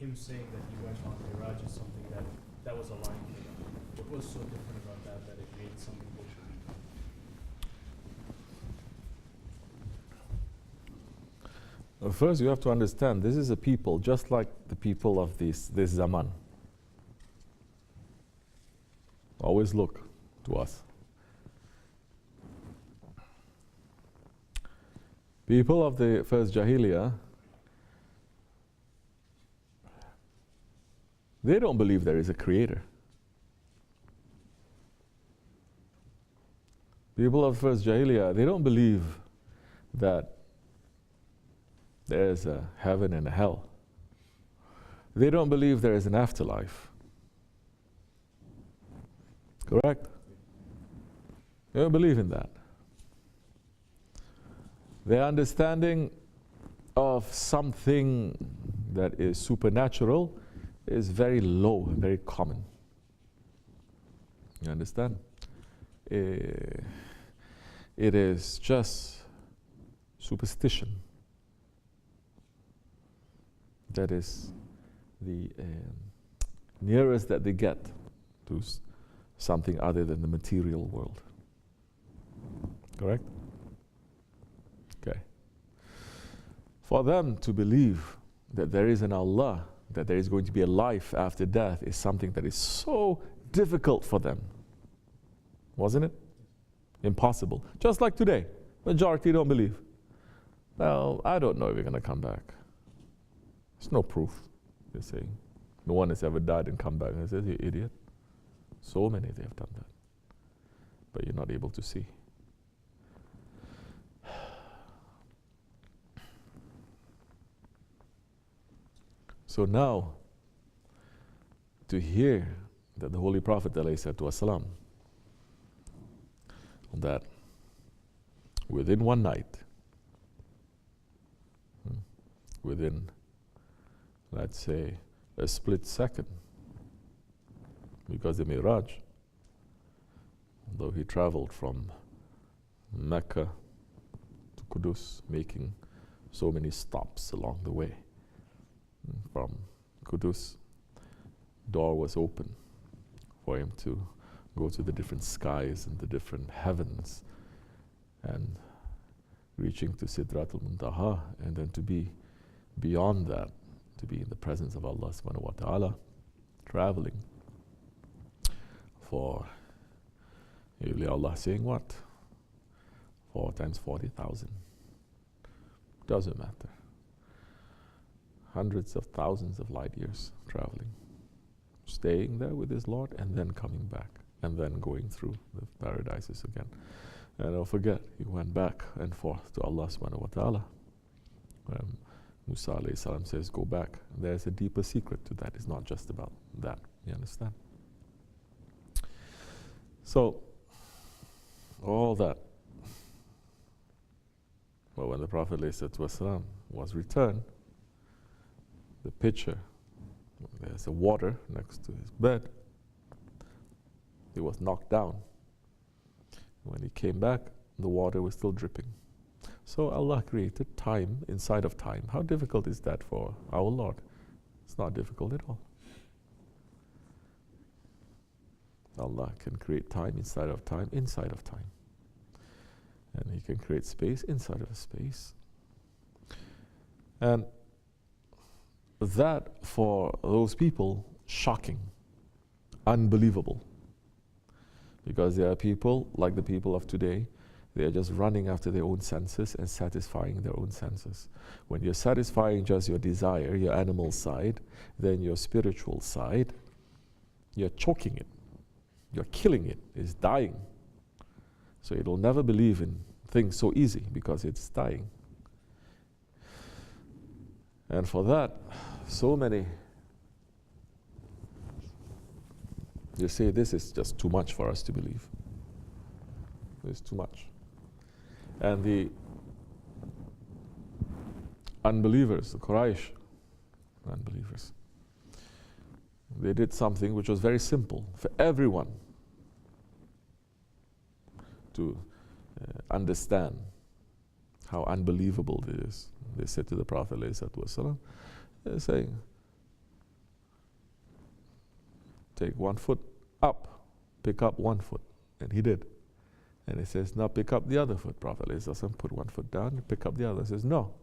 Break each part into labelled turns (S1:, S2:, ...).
S1: him saying that he went on Miraj is something that was aligned for them. What was so different about that it made some people believe?
S2: First, you have to understand this is a people just like the people of this Zaman. Always look to us. People of the first Jahiliyyah, they don't believe there is a creator. People of first Jahiliyyah, they don't believe that there is a heaven and a hell. They don't believe there is an afterlife. Correct? They don't believe in that. Their understanding of something that is supernatural is very low, very common. You understand? It is just superstition. That is the nearest that they get to something other than the material world. Correct? Okay. For them to believe that there is an Allah, that there is going to be a life after death, is something that is so difficult for them. Wasn't it? Impossible. Just like today. Majority don't believe. Well, I don't know if we're going to come back. There's no proof, they're saying. No one has ever died and come back. And I said, you idiot. So many they have done that. But you're not able to see. So now, to hear that the Holy Prophet ﷺ, that within one night, within, let's say, a split second, because the Miraj, though he traveled from Mecca to Qudus, making so many stops along the way, from Qudus, door was open for him to go to the different skies and the different heavens, and reaching to Sidratul Muntaha, and then to be beyond that, to be in the presence of Allah subhanahu wa ta'ala, traveling for usually Allah saying what? 4 times 40,000. Doesn't matter. Hundreds of thousands of light years traveling, staying there with his Lord, and then coming back, and then going through the paradises again. And don't forget, he went back and forth to Allah subhanahu wa ta'ala. Musa alayhi salam says, go back. There's a deeper secret to that. It's not just about that. You understand? So, all that. But when the Prophet ﷺ was returned, the pitcher, there's a water next to his bed. He was knocked down. When he came back, the water was still dripping. So Allah created time inside of time. How difficult is that for our Lord? It's not difficult at all. Allah can create time inside of time, inside of time. And He can create space inside of a space. And that, for those people, shocking, unbelievable. Because there are people, like the people of today, they are just running after their own senses and satisfying their own senses. When you're satisfying just your desire, your animal side, then your spiritual side, you're choking it. You're killing it. It's dying. So it will never believe in things so easy because it's dying. And for that, so many, they say this is just too much for us to believe. It's too much. And the unbelievers, the Quraysh unbelievers, they did something which was very simple for everyone to understand how unbelievable it is. They said to the Prophet ﷺ, they're saying, take 1 foot up, pick up 1 foot. And he did. And he says, now pick up the other foot. Prophet ﷺ put 1 foot down, pick up the other. He says, no.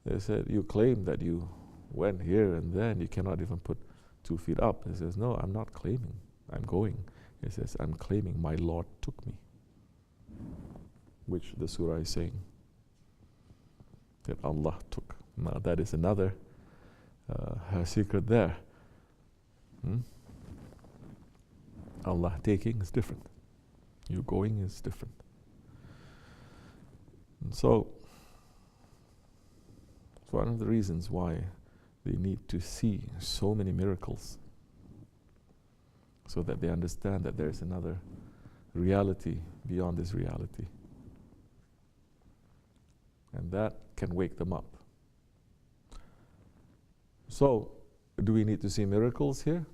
S2: They said, you claim that you went here and then, you cannot even put 2 feet up. He says, no, I'm not claiming, I'm going. He says, I'm claiming my Lord took me. Which the surah is saying that Allah took. Now that is another secret there. Allah taking is different. You going is different. And so, it's one of the reasons why they need to see so many miracles, so that they understand that there is another reality beyond this reality. And that can wake them up. So, do we need to see miracles here?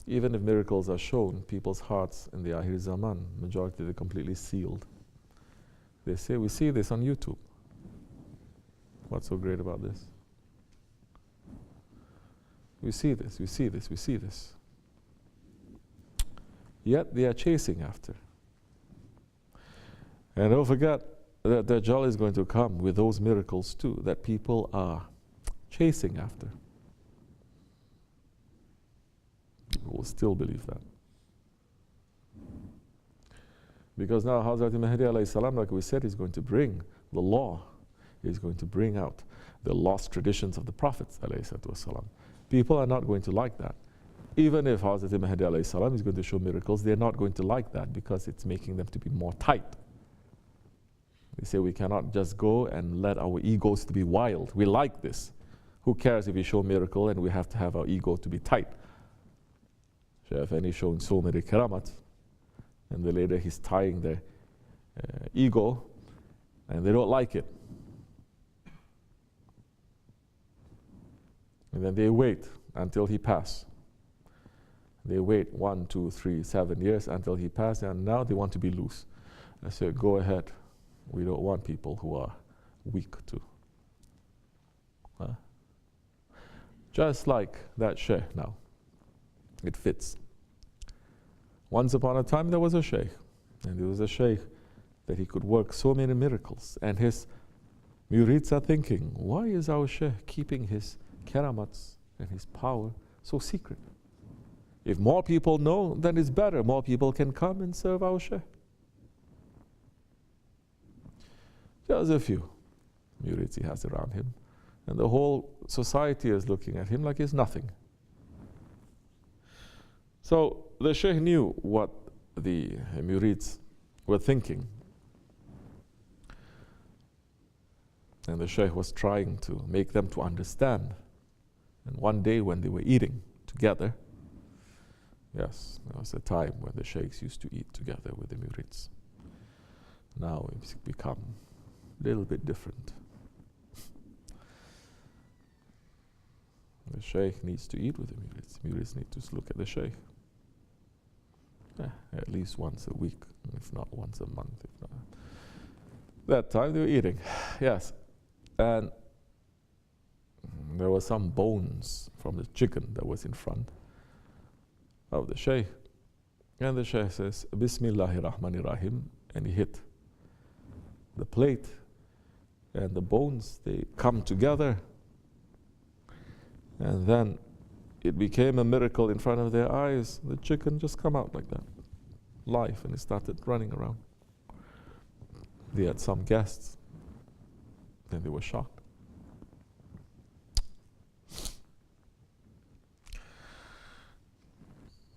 S2: Even if miracles are shown, people's hearts in the Akhir Zaman, majority they're completely sealed. They say, we see this on YouTube. What's so great about this? We see this, we see this, we see this. Yet they are chasing after. And don't forget that Dajjal is going to come with those miracles too, that people are chasing after. People will still believe that. Because now Hazrat Mahdi alayhi salam, like we said, is going to bring the law. He's going to bring out the lost traditions of the Prophets alayhi salam. People are not going to like that. Even if Hazrat Mahdi alayhi salam is going to show miracles, they're not going to like that because it's making them to be more tight. They say we cannot just go and let our egos to be wild. We like this. Who cares if we show miracle and we have to have our ego to be tight? Shaykh Efendi showing so many karamat, and then later he's tying their ego, and they don't like it. And then they wait until he passes. They wait 1, 2, 3, 7 years until he passes, and now they want to be loose. I said, go ahead. We don't want people who are weak too. Just like that Shaykh now. It fits. Once upon a time there was a Shaykh, and there was a Shaykh that he could work so many miracles, and his murids are thinking, why is our Shaykh keeping his karamats and his power so secret? If more people know, then it's better. More people can come and serve our Shaykh. Just a few murids he has around him, and the whole society is looking at him like he's nothing. So the Shaykh knew what the murids were thinking, and the Shaykh was trying to make them to understand. And one day when they were eating together, yes, there was a time when the Shaykhs used to eat together with the murids. Now it's become a little bit different. The Shaykh needs to eat with the murids. Murids need to look at the Shaykh. At least once a week, if not once a month. If not. That time they were eating, yes. And there were some bones from the chicken that was in front of the Shaykh. And the Shaykh says, Bismillahir Rahmanir Rahim, and he hit the plate, and the bones, they come together. And then it became a miracle in front of their eyes. The chicken just come out like that, live, and it started running around. They had some guests, and they were shocked.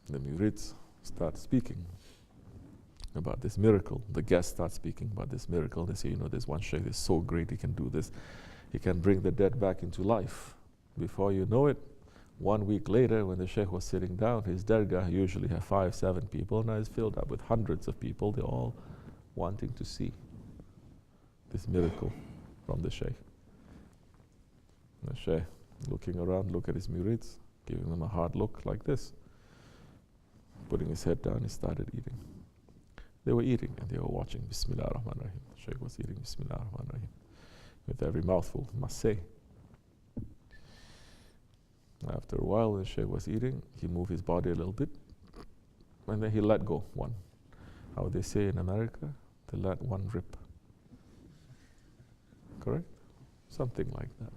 S2: The murids start speaking about this miracle. The guests start speaking about this miracle. They say, this one Shaykh is so great, he can do this. He can bring the dead back into life. Before you know it, 1 week later, when the Shaykh was sitting down, his Dergahı usually have 5, 7 people. Now it's filled up with hundreds of people. They're all wanting to see this miracle from the Shaykh. The Shaykh looking around, look at his murids, giving them a hard look like this. Putting his head down, he started eating. They were eating and they were watching. Bismillah ar-Rahman ar-Rahim. The Shaykh was eating Bismillah ar-Rahman ar-Rahim. With every mouthful, must say. After a while, the Shaykh was eating, he moved his body a little bit, and then he let go one. How they say in America, they let one rip. Correct? Something like that.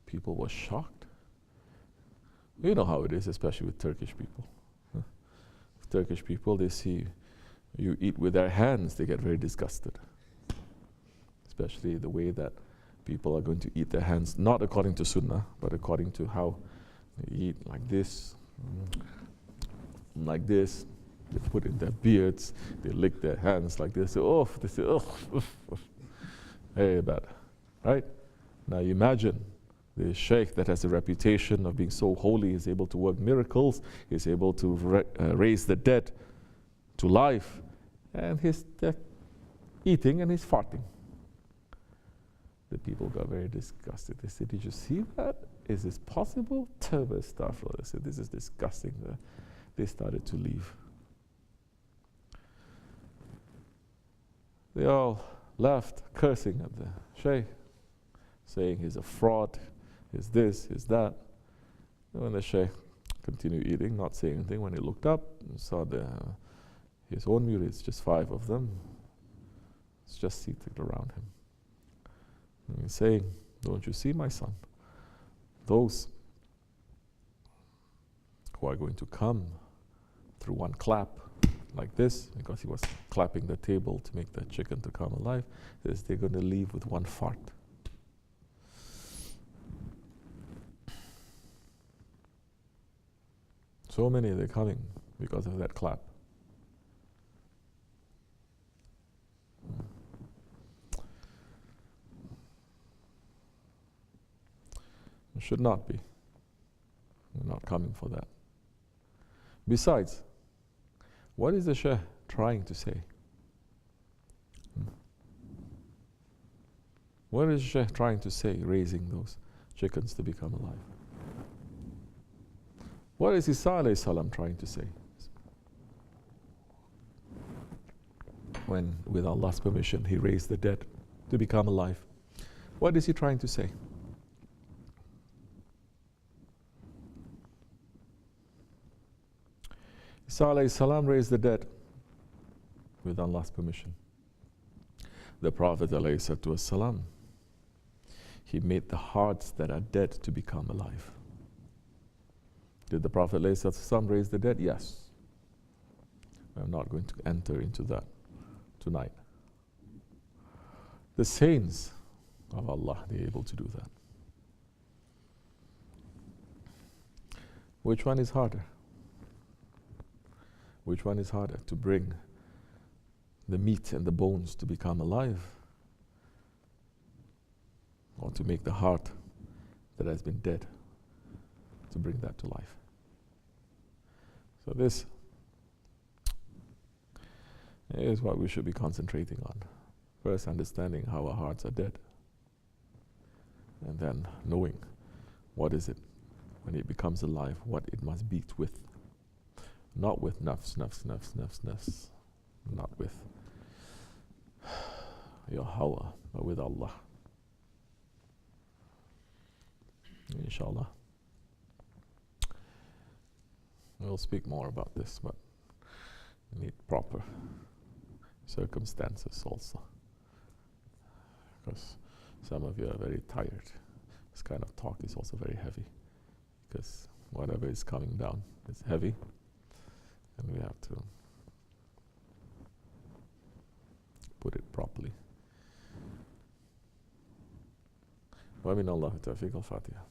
S2: People were shocked. You know how it is, especially with Turkish people. Turkish people, they see you eat with their hands, they get very disgusted. Especially the way that people are going to eat their hands, not according to Sunnah, but according to how they eat, like this, like this. They put in their beards, they lick their hands like this. They say, oh, very bad, right? Now imagine the Shaykh that has a reputation of being so holy, is able to work miracles, is able to raise the dead to life, and he's eating and he's farting. The people got very disgusted. They said, did you see that? Is this possible? Terrible stuff. They said, this is disgusting. They started to leave. They all left cursing at the Shaykh, saying he's a fraud, he's this, he's that. And when the Shaykh continued eating, not saying anything, when he looked up and saw his own murids, just 5 of them, it's just seated around him. And he's saying, don't you see, my son? Those who are going to come through one clap, like this, because he was clapping the table to make the chicken to come alive, they're going to leave with one fart. So many, they're coming because of that clap. It should not be. We're not coming for that. Besides, what is the Shaykh trying to say? What is the Shaykh trying to say, raising those chickens to become alive? What is Isa alayhi salam trying to say? When, with Allah's permission, he raised the dead to become alive. What is he trying to say? Isa alayhi salam raised the dead with Allah's permission. The Prophet alayhi salam, he made the hearts that are dead to become alive. Did the Prophet alayhi salam raise the dead? Yes. I'm not going to enter into that tonight. The saints of Allah, they're able to do that. Which one is harder? Which one is harder, to bring the meat and the bones to become alive, or to make the heart that has been dead, to bring that to life? So this is what we should be concentrating on. First, understanding how our hearts are dead, and then knowing what is it when it becomes alive, what it must beat with. Not with nafs, not with your hawa, but with Allah. Inshallah. We'll speak more about this, but we need proper circumstances also. Because some of you are very tired. This kind of talk is also very heavy, because whatever is coming down is heavy. And we have to put it properly. وَمِنَ اللَّهِ تَوْفِيقُ الْفَاتِحَةِ.